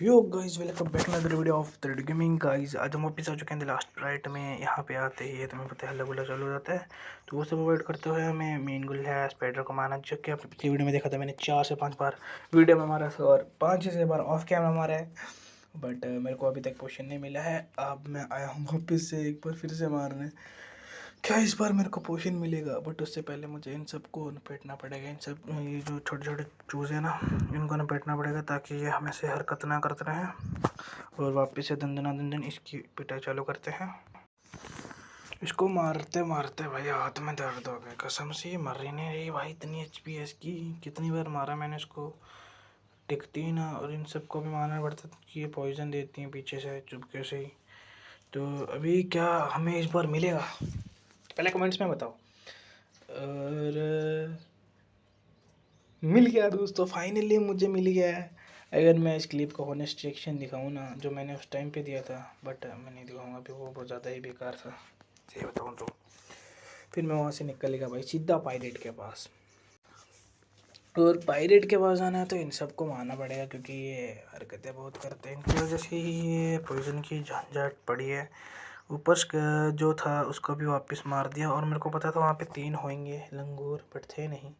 Yo guys, welcome back another video of thread gaming guys. आज हम वापस आ चुके हैं लास्ट राइट में। यहाँ पे आते ही तुम्हें पता है हल्ला गुल्ला चालू हो जाता है, तो वो सब अवॉइड करते हुए हमें मेन गोल है स्पाइडर को मारना। जो कि आपने पिछली वीडियो में देखा था, मैंने 4 से 5 बार वीडियो में मारा था और 5 से 6 बार ऑफ कैमरा मारा है। बट मेरे को अभी तक पोशन नहीं मिला है। अब मैं आया हूँ वापस से एक बार फिर से मारने। क्या इस बार मेरे को पोशन मिलेगा? बट उससे पहले मुझे इन सबको नपेटना पड़ेगा। इन सब ये जो छोटे छोटे चूजे हैं ना, इनको नपेटना पड़ेगा ताकि ये हमें से हरकत ना करते रहें। और वापस से दंदना दंदन इसकी पिटाई चालू करते हैं। इसको मारते मारते भाई हाथ में दर्द हो गया कसम से। ये मर ही नहीं रही भाई, इतनी HP है इसकी। कितनी बार मारा मैंने इसको, टिकती ही ना। और इन सबको भी मारना पड़ता कि ये पॉइजन देती हैं पीछे से चुपके से ही। तो अभी क्या हमें इस बार मिलेगा, पहले कमेंट्स में बताओ। और मिल गया दोस्तों, फाइनली मुझे मिल गया है। अगर मैं इस क्लिप का होनेस्ट रिएक्शन दिखाऊँ ना, जो मैंने उस टाइम पे दिया था, बट मैं नहीं दिखाऊंगा अभी, वो बहुत ज़्यादा ही बेकार था सही बताऊँ तो। फिर मैं वहाँ से निकलेगा भाई सीधा पायरेट के पास। और पायरेट के पास आना है तो इन सबको मारना पड़ेगा, क्योंकि ये हरकतें बहुत करते हैं। इनकी वजह से ही ये पॉइजन की झंझट पड़ी है। ऊपर जो था उसको भी वापस मार दिया। और मेरे को पता था वहाँ पे 3 होंगे लंगूर, बट थे नहीं।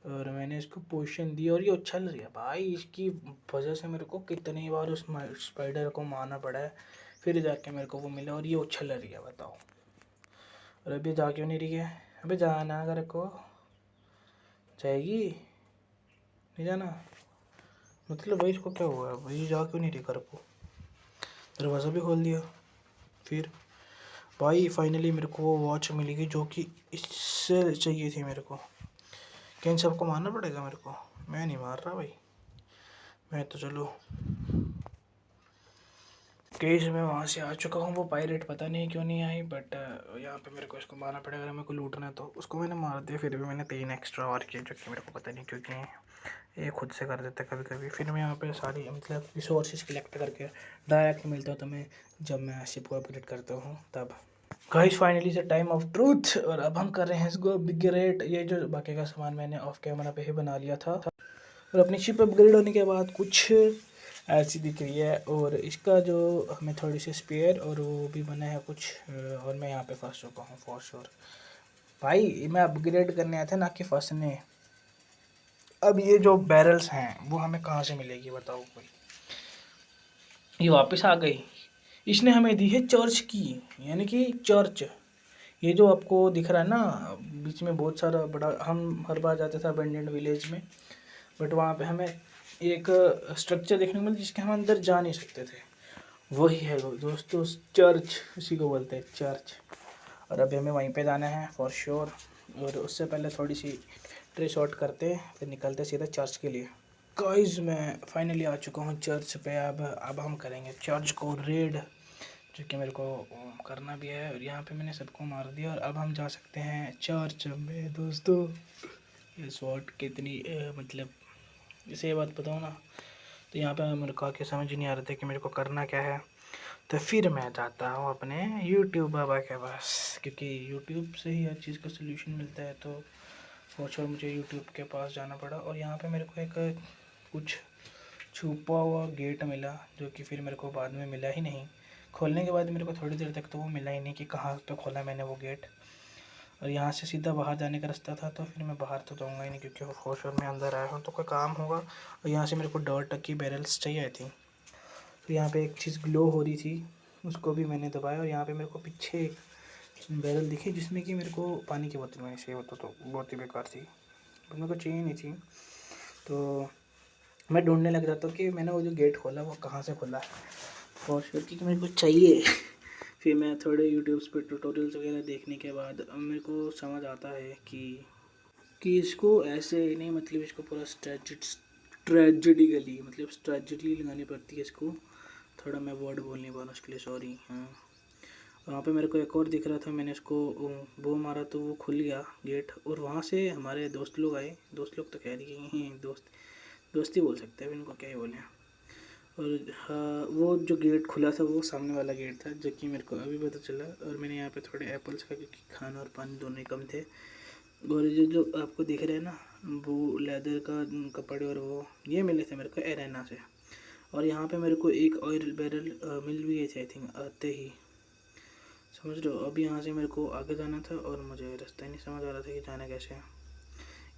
और मैंने इसको पोशन दी और ये उछल रही है भाई। इसकी वजह से मेरे को कितनी बार उस स्पाइडर को मारना पड़ा है, फिर जाके मेरे को वो मिला। और ये उछल रही है, बताओ। और अभी जा क्यों नहीं रही है? अबे जाना अगर को जाएगी, नहीं जाना मतलब भाई। इसको क्या हुआ है भाई, जा क्यों नहीं रही घर को? दरवाज़ा भी खोल दिया। फिर भाई फाइनली मेरे को वो वॉच मिलेगी जो कि इससे चाहिए थी मेरे को। क्या इन सबको मारना पड़ेगा मेरे को? मैं नहीं मार रहा भाई, मैं तो चलो केस में वहाँ से आ चुका हूँ। वो पायरेट पता नहीं क्यों नहीं आई, बट यहाँ पे मेरे को इसको मारना पड़ेगा। अगर मेरे को लूटना है तो उसको मैंने मार दिया। फिर भी मैंने 3 एक्स्ट्रा और किए, जो कि मेरे को पता नहीं क्यों किए। ये खुद से कर देता है कभी कभी। फिर मैं यहाँ पे सारी मतलब रिसोर्सेज कलेक्ट करके डायरेक्ट मिलता हूँ तुम्हें जब मैं शिप को अपग्रेड करता हूँ तब। गाइस फाइनली से टाइम ऑफ ट्रूथ। और अब हम कर रहे हैं इसको अपग्रेड। ये जो बाकी का सामान मैंने ऑफ कैमरा पे ही बना लिया था। और अपनी शिप अपग्रेड होने के बाद कुछ ऐसी दिख रही है। और इसका जो हमें थोड़ी सी स्पेयर और वो भी बना है कुछ। और मैं यहाँ पे फंस चुका हूँ फॉर श्योर भाई। मैं अपग्रेड करने आया था ना कि फंसने। अब ये जो बैरल्स हैं वो हमें कहाँ से मिलेगी बताओ कोई? ये वापस आ गई। इसने हमें दी है चर्च की, यानी कि चर्च। ये जो आपको दिख रहा है ना बीच में बहुत सारा बड़ा, हम हर बार जाते थे अबेंडेंड विलेज में, बट वहाँ पे हमें एक स्ट्रक्चर देखने को मिला जिसके हम अंदर जा नहीं सकते थे। वही है वो दोस्तों, चर्च, उसी को बोलते हैं चर्च। और अभी हमें वहीं पे जाना है फॉर श्योर। और उससे पहले थोड़ी सी ट्रे शॉट करते फिर निकलते सीधा चर्च के लिए। गाइस मैं फाइनली आ चुका हूँ चर्च पे। अब हम करेंगे चर्च को रेड, जो कि मेरे को करना भी है। और यहाँ पे मैंने सबको मार दिया और अब हम जा सकते हैं चर्च में दोस्तों। ये शॉट कितनी मतलब इसे ये बात बताऊँ ना, तो यहाँ पे मेरे को आके समझ नहीं आ रहा था कि मेरे को करना क्या है। तो फिर मैं जाता हूँ अपने यूट्यूब बाबा के पास, क्योंकि यूट्यूब से ही हर चीज़ का सोल्यूशन मिलता है। तो सोचो मुझे यूट्यूब के पास जाना पड़ा। और यहाँ पे मेरे को एक कुछ छुपा हुआ गेट मिला, जो कि फिर मेरे को बाद में मिला ही नहीं। खोलने के बाद मेरे को थोड़ी देर तक तो वो मिला ही नहीं कि कहाँ पे खोला मैंने वो गेट। और यहाँ से सीधा बाहर जाने का रास्ता था, तो फिर मैं बाहर तो जाऊँगा ही नहीं, क्योंकि फोर में अंदर आया हूँ तो कोई काम होगा। और यहाँ से मेरे को डॉट की बैरल्स चाहिए आई थी। तो यहाँ पे एक चीज़ ग्लो हो रही थी, उसको भी मैंने दबाया। और यहाँ पे मेरे को पीछे एक बैरल दिखी जिसमें कि मेरे को पानी की बोतल में से होता, तो बहुत ही बेकार थी, तो मेरे को चाहिए नहीं थी। तो मैं ढूंढने लग जाता हूँ कि मैंने वो जो गेट खोला वो कहाँ से खोला फॉर श्योर, क्योंकि मेरे को चाहिए। फिर मैं थोड़े यूट्यूब्स पे ट्यूटोरियल्स वगैरह देखने के बाद अब मेरे को समझ आता है कि इसको ऐसे नहीं, मतलब इसको पूरा स्ट्रेटजिकली मतलब स्ट्रेटजी लगानी पड़ती है इसको। थोड़ा मैं वर्ड बोल नहीं पा रहा उसके लिए सॉरी। हाँ, वहाँ पे मेरे को एक और दिख रहा था, मैंने इसको वो मारा तो वो खुल गया गेट। और वहाँ से हमारे दोस्त लोग आए। दोस्त लोग तो कह रही हैं दोस्ती बोल सकते हैं, इनको क्या ही बोलें। और हाँ, वो जो गेट खुला था वो सामने वाला गेट था, जो कि मेरे को अभी पता चला। और मैंने यहाँ पे थोड़े एप्पल्स का, क्योंकि खाना और पानी दोनों ही कम थे। और जो आपको दिख रहे हैं ना वो लेदर का कपड़े, और वो ये मिले थे मेरे को एरेना से। और यहाँ पे मेरे को एक ऑयल बैरल मिल भी गए थे आई थिंक आते ही, समझ रहे हो। अब यहाँ से मेरे को आगे जाना था और मुझे रास्ता ही नहीं समझ आ रहा था कि जाना कैसे है।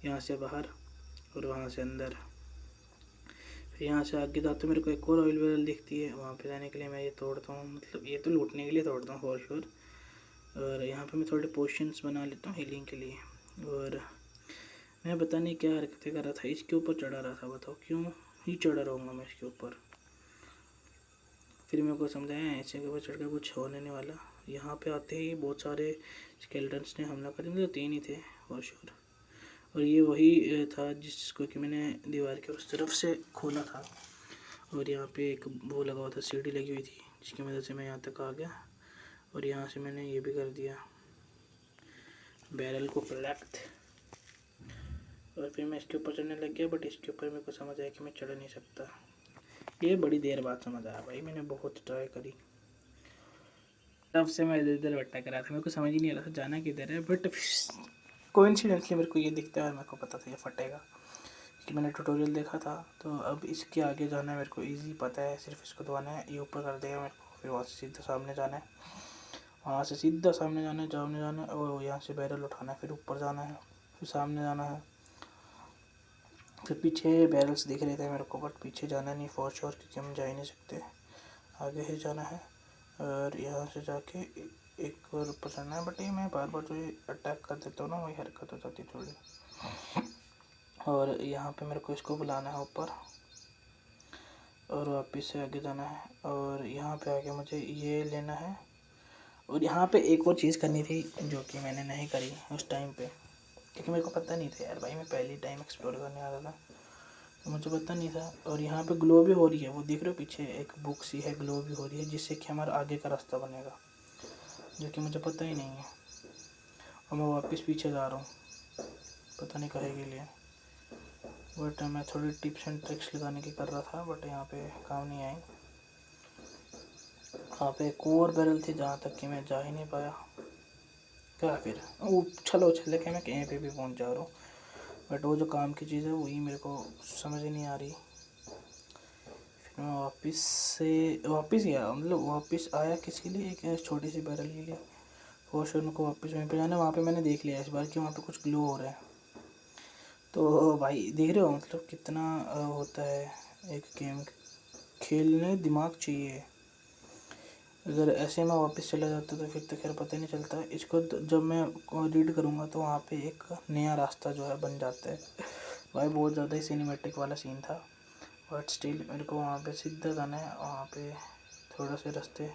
यहाँ से बाहर और वहाँ से अंदर, फिर यहाँ से आगे जाते मेरे को एक और ऑयल बैरल दिखती है, वहाँ पे जाने के लिए मैं ये तोड़ता हूँ, मतलब ये तो लूटने के लिए तोड़ता हूँ फॉर श्योर। और यहाँ पे मैं थोड़े पोशंस बना लेता हूँ हीलिंग के लिए। और मैं पता नहीं क्या हरकतें कर रहा था, इसके ऊपर चढ़ा रहा था, बताओ क्यों ही चढ़ा रहूँगा मैं इसके ऊपर। फिर मेरे को समझाया ऐसे के ऊपर चढ़ कर कुछ होने नहीं वाला। यहाँ पे आते ही बहुत सारे स्केलेटन्स ने हमला कर दिया, तो 3 ही थे फॉर श्योर। और ये वही था जिसको कि मैंने दीवार के उस तरफ से खोला था। और यहाँ पे एक वो लगा हुआ था, सीढ़ी लगी हुई थी, जिसकी वजह से मैं यहाँ तक आ गया। और यहाँ से मैंने ये भी कर दिया बैरल को कलेक्ट। और फिर मैं इसके ऊपर चढ़ने लग गया, बट इसके ऊपर मेरे को समझ आया कि मैं चढ़ नहीं सकता। ये बड़ी देर बाद समझ आया भाई, मैंने बहुत ट्राई करी, तब से मैं इधर उधर भटक रहा था, मेरे को समझ ही नहीं आ रहा था जाना किधर है। बट कोइंसिडेंटली मेरे को ये दिखता है और मेरे को पता था ये फटेगा, कि मैंने ट्यूटोरियल देखा था। तो अब इसके आगे जाना है मेरे को ईजी पता है, सिर्फ इसको दबाना है, ये ऊपर कर देगा मेरे को। फिर वहाँ से सीधा सामने जाना है, वहाँ से सीधा सामने जाना है, जाना है, और यहाँ से बैरल उठाना है, फिर ऊपर जाना है, फिर सामने जाना है। फिर पीछे बैरल्स दिख रहे थे मेरे को, बट पीछे जाना नहीं फॉर श्योर, क्योंकि हम जा ही नहीं सकते, आगे ही जाना है। और यहाँ से जाके एक और ऊपर चढ़ना है। बट ये मैं बार बार जो ये अटैक कर देता हूँ ना, वही हरकत हो जाती थोड़ी। और यहाँ पे मेरे को इसको बुलाना है ऊपर, और वापस से आगे जाना है। और यहाँ पे आके मुझे ये लेना है। और यहाँ पे एक और चीज़ करनी थी जो कि मैंने नहीं करी उस टाइम पे, क्योंकि मेरे को पता नहीं था यार भाई, मैं पहली टाइम एक्सप्लोर करने आ रहा था, तो मुझे पता नहीं था। और यहाँ पे ग्लो भी हो रही है, वो देख रहे हो पीछे एक बुक सी है, ग्लो भी हो रही है, जिससे कि हमारा आगे का रास्ता बनेगा, जो कि मुझे पता ही नहीं है। और मैं वापस पीछे जा रहा हूँ, पता नहीं कहे के लिए। बट मैं थोड़ी टिप्स एंड ट्रिक्स लगाने की कर रहा था, बट यहाँ पे काम नहीं आई। वहाँ पे एक और बैरल थी जहाँ तक कि मैं जा ही नहीं पाया। क्या फिर उछल उछल के मैं कहीं पे भी पहुँच जा रहा हूँ, बट वो जो काम की चीज़ है वही मेरे को समझ ही नहीं आ रही। फिर मैं वापस गया, मतलब वापस आया किसके लिए, एक छोटी सी बैरल के लिए। और फिर उनको वापस वहीं पे जाना। वहाँ पे मैंने देख लिया इस बार कि वहाँ पे कुछ ग्लो हो रहा है। तो भाई देख रहे हो मतलब कितना होता है एक गेम खेलने, दिमाग चाहिए। अगर ऐसे मैं वापस चला जाता तो फिर तो खैर पता नहीं चलता। इसको जब मैं रीड करूँगा तो वहाँ पे एक नया रास्ता जो है बन जाता है। भाई बहुत ज़्यादा ही सिनेमैटिक वाला सीन था, बट स्टिल मेरे को वहाँ पे सीधा जाना है। वहाँ पे थोड़ा से रास्ते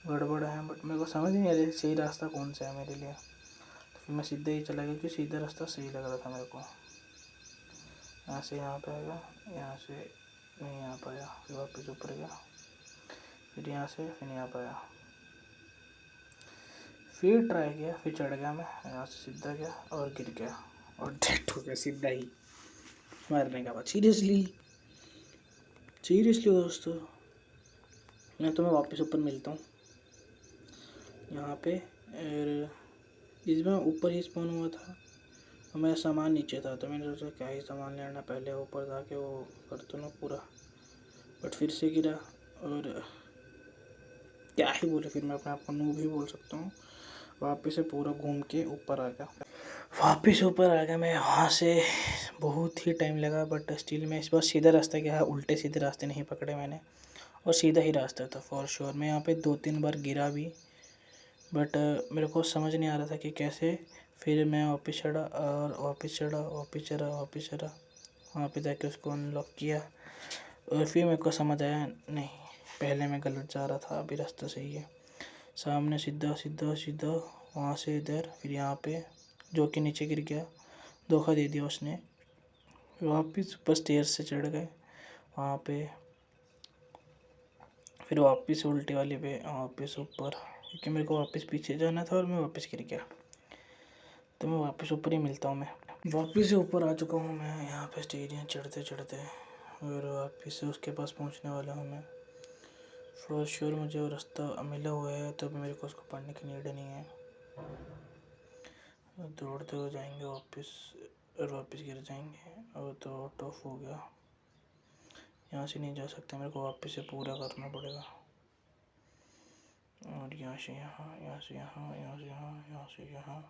गड़बड़ हैं, बट मेरे को समझ नहीं आ रहा सही रास्ता कौन सा है मेरे लिए। तो फिर मैं सीधा ही चला गया, क्योंकि सीधा रास्ता सही लग रहा था मेरे को। यहाँ से यहाँ पे आया, यहाँ से नहीं यहाँ पाया, फिर वापस ऊपर गया, फिर यहाँ से फिर यहाँ पाया, फिर ट्राई किया, फिर चढ़ गया मैं यहाँ से, सीधा गया और गिर गया और डेथ हो गया सीधा ही मरने का बाद। सीरियसली सीरियसली दोस्तों, मैं तुम्हें वापस ऊपर मिलता हूँ यहाँ पे। और इसमें ऊपर ही स्पॉन हुआ था और मेरा सामान नीचे था, तो मैंने सोचा क्या ही सामान लेना, पहले ऊपर जाके वो कर तो ना पूरा। बट फिर से गिरा, और क्या ही बोले, फिर मैं अपने आप को नूब ही बोल सकता हूँ। वापस से पूरा घूम के ऊपर आ गया, वापस ऊपर आ गया मैं। वहाँ से बहुत ही टाइम लगा, बट स्टिल मैं इस बार सीधा रास्ता गया, उल्टे सीधे रास्ते नहीं पकड़े मैंने, और सीधा ही रास्ता था फॉर श्योर। मैं यहाँ पे 2-3 बार गिरा भी, बट मेरे को समझ नहीं आ रहा था कि कैसे। फिर मैं वापस चढ़ा और वापस चढ़ा, वापस चढ़ा, वापस चढ़ा, वहाँ पे जाके उसको अनलॉक किया। और फिर मेरे को समझ आया नहीं, पहले मैं गलत जा रहा था, अभी रास्ता सही है। सामने सीधा सीधा सीधा, वहाँ से इधर, फिर यहाँ पे जो कि नीचे गिर गया, धोखा दे दिया उसने। वापस ऊपर स्टेयर से चढ़ गए वहाँ पे, फिर वापस उल्टी वाली पे वापस ऊपर, क्योंकि मेरे को वापस पीछे जाना था और मैं वापस गिर गया। तो मैं वापस ऊपर ही मिलता हूँ। मैं वापस से ऊपर आ चुका हूँ मैं यहाँ पे सीढ़ियाँ चढ़ते चढ़ते, और वापस से उसके पास पहुँचने वाला हूँ मैं। फॉर श्योर मुझे वो रास्ता मिला हुआ है, तो मेरे को उसको पढ़ने की नीड नहीं है। दौड़ते हुए जाएंगे वापस, और वापस गिर जाएंगे, और तो आउट ऑफ हो गया। यहाँ से नहीं जा सकता, मेरे को वापस से पूरा करना पड़ेगा। और यहाँ से यहाँ, यहाँ से यहाँ, यहाँ से यहाँ, यहाँ से यहाँ।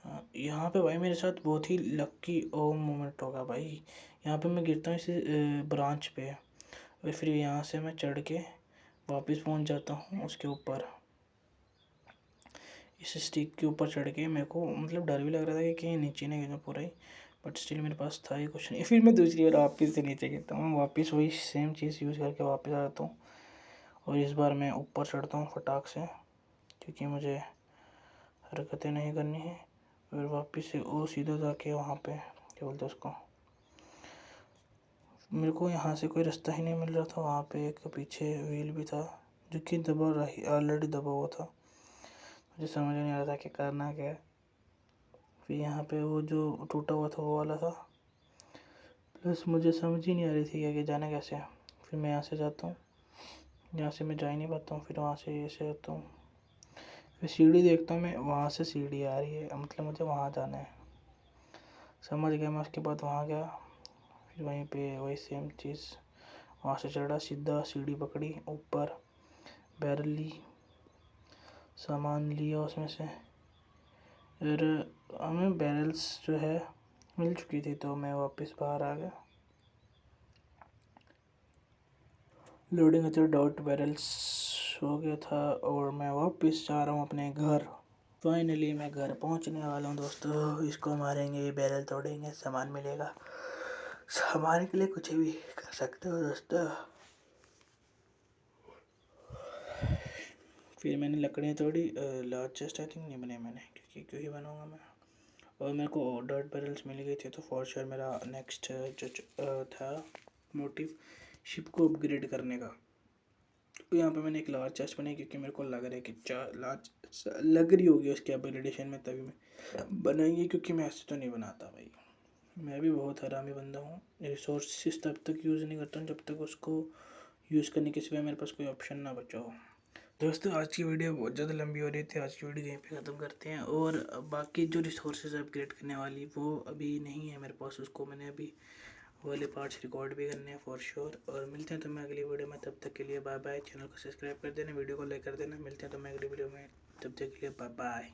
हाँ, यहाँ पे भाई मेरे साथ बहुत ही लक्की ओ मोमेंट होगा भाई। यहाँ पे मैं गिरता हूँ इस ब्रांच पे, और फिर यहाँ से मैं चढ़ के वापस पहुँच जाता हूँ उसके ऊपर। इस स्टिक के ऊपर चढ़ के मेरे को मतलब डर भी लग रहा था कि कहीं नीचे नहीं गिरना पूरा ही, बट स्टिल मेरे पास था ही कुछ नहीं। फिर मैं दूसरी बार वापस से नीचे गिरता हूँ, वापस वही सेम चीज़ यूज़ करके वापस आ जाता हूँ, और इस बार मैं ऊपर चढ़ता हूँ फटाक से, क्योंकि मुझे हरकतें नहीं करनी है। फिर वापस से वो सीधा जाके वहाँ पे क्या बोलते हैं उसको, मेरे को यहाँ से कोई रास्ता ही नहीं मिल रहा था। वहाँ पे एक पीछे व्हील भी था जो कि दबा रही ऑलरेडी दबा हुआ था, मुझे समझ नहीं आ रहा था कि करना क्या है। फिर यहाँ पे वो जो टूटा हुआ था वो वाला था, प्लस मुझे समझ ही नहीं आ रही थी कि आगे जाना कैसे है। फिर मैं यहाँ से जाता हूँ, यहाँ से मैं जा ही नहीं पाता हूँ, फिर वहाँ से ऐसे आता हूँ, फिर सीढ़ी देखता हूँ मैं, वहाँ से सीढ़ी आ रही है, मतलब मुझे वहाँ जाना है। समझ गया मैं, उसके बाद वहाँ गया, फिर वहीं पे वही सेम चीज़, वहाँ से चढ़ा, सीधा सीढ़ी पकड़ी, ऊपर बैरल ली, सामान लिया उसमें से, फिर हमें बैरल्स जो है मिल चुकी थी, तो मैं वापस बाहर आ गया। लोडिंग अच्छा डॉट बैरल्स हो गया था, और मैं वापस जा रहा हूँ अपने घर। फाइनली मैं घर पहुँचने वाला हूँ दोस्तों। इसको मारेंगे, बैरल तोड़ेंगे, सामान मिलेगा। सामान के लिए कुछ भी कर सकते हो दोस्तों। फिर मैंने लकड़ियाँ तोड़ी, लार्ज चेस्ट आई थिंक नहीं बनाई मैंने, क्योंकि क्यों ही बनाऊँगा मैं। और मेरे को डॉट बैरल्स मिल गई थी, तो फॉर श्योर मेरा नेक्स्ट जो था मोटिव शिप को अपग्रेड करने का। तो यहाँ पे मैंने एक लार्ज चेस्ट बनाई, क्योंकि मेरे को लग रहा है कि चार लार्ज लग रही होगी उसके अपग्रेडेशन में, तभी मैं बनाएंगी, क्योंकि मैं ऐसे तो नहीं बनाता भाई। मैं भी बहुत हरामी बंदा हूँ, रिसोर्सेस तब तक यूज़ नहीं करता हूँ जब तक उसको यूज़ करने के सिवाय मेरे पास कोई ऑप्शन ना बचा हो। दोस्तों आज की वीडियो बहुत ज़्यादा लंबी हो रही थी, आज की वीडियो यहीं पे ख़त्म करते हैं। और बाकी जो रिसोर्सेज अपग्रेड करने वाली वो अभी नहीं है मेरे पास, उसको मैंने अभी वाले पार्ट्स रिकॉर्ड भी करने हैं फॉर श्योर। और मिलते हैं तो मैं अगली वीडियो में, तब तक के लिए बाय बाय। चैनल को सब्सक्राइब कर देना, वीडियो को लाइक कर देना। मिलते हैं तो मैं अगली वीडियो में, तब तक के लिए बाय बाय।